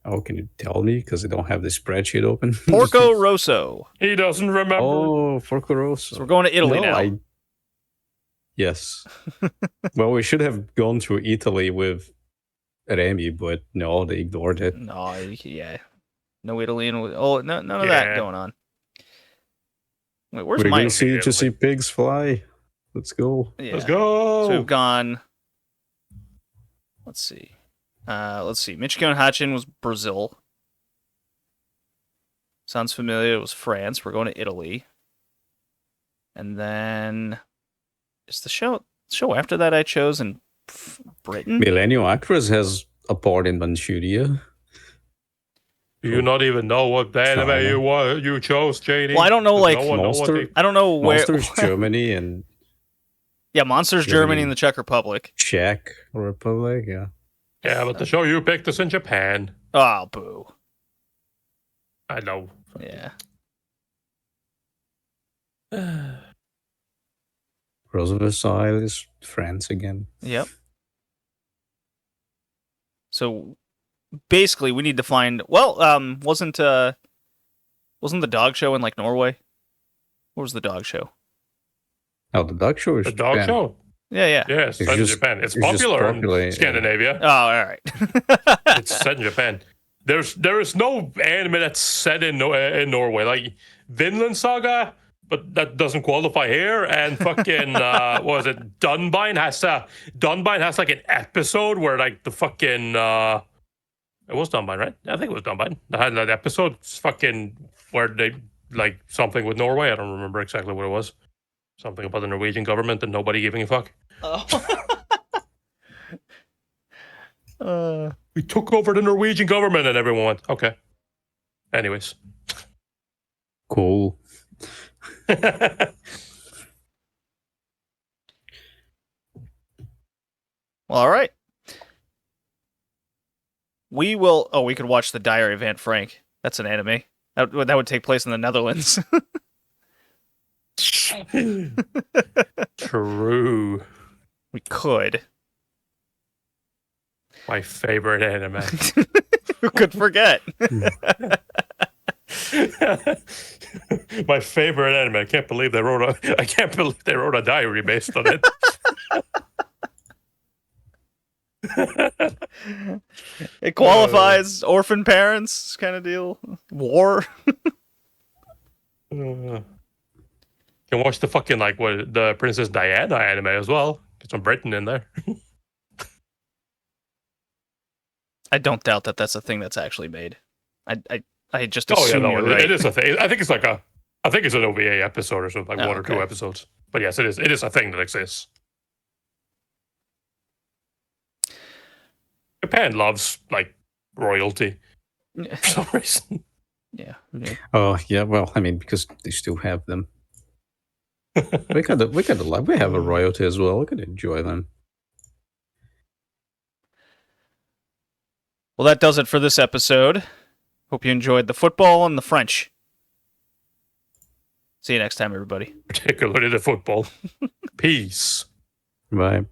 Oh, can you tell me? Because I don't have the spreadsheet open. Porco Rosso. He doesn't remember. Oh, Porco Rosso. So we're going to Italy now. Yes. Well, we should have gone to Italy with Remy, but no, they ignored it. No, yeah. No Italy and none of that going on. Wait, where's We're my going to see pigs fly. Let's go. Yeah. Let's go. So we've gone. Let's see. Michiko and Hachin was Brazil. Sounds familiar. It was France. We're going to Italy. And then is the show after that I chose in Britain? Millennium Actress has a part in Manchuria. Do you not even know what anime you chose, JD? Well, I don't know, like, I don't know where. Monsters Germany and... Yeah, Monsters Germany and the Czech Republic. Czech Republic, yeah. Yeah, but the show you picked is in Japan. Oh, boo. I know. Yeah. Rose of Versailles is France again. Yep. So basically, we need to find. Well, wasn't the dog show in like Norway? What was the dog show? Oh, the dog show is the dog Japan. show. Yeah. Yes, it's set in Japan. It's popular in Scandinavia. Oh, all right. It's set in Japan. There is no anime that's set in Norway. Like Vinland Saga, but that doesn't qualify here. And fucking what was it? Dunbine has like an episode where like the fucking it was Dunbine, right? I think it was Dunbine. That had that episode fucking where they like something with Norway. I don't remember exactly what it was. Something about the Norwegian government and nobody giving a fuck. Oh. We took over the Norwegian government and everyone went, okay. Anyways. Cool. Well, all right. We could watch The Diary of Anne Frank. That's an anime. That would take place in the Netherlands. True. We could. My favorite anime. Who could forget? My favorite anime. I can't believe they wrote a diary based on it. It qualifies orphan parents kind of deal. War. Can watch the fucking the Princess Diana anime as well. It's some Britain in there. I don't doubt that that's a thing that's actually made. I just assume you're right. It is a thing. I think it's like I think it's an OVA episode or something, like one or two okay. episodes. But yes, it is. It is a thing that exists. Japan loves like royalty for some reason. Yeah. Oh yeah, well, I mean, because they still have them. we have a royalty as well. We could enjoy them. Well, that does it for this episode. Hope you enjoyed the football and the French. See you next time, everybody. Particularly the football. Peace. Bye.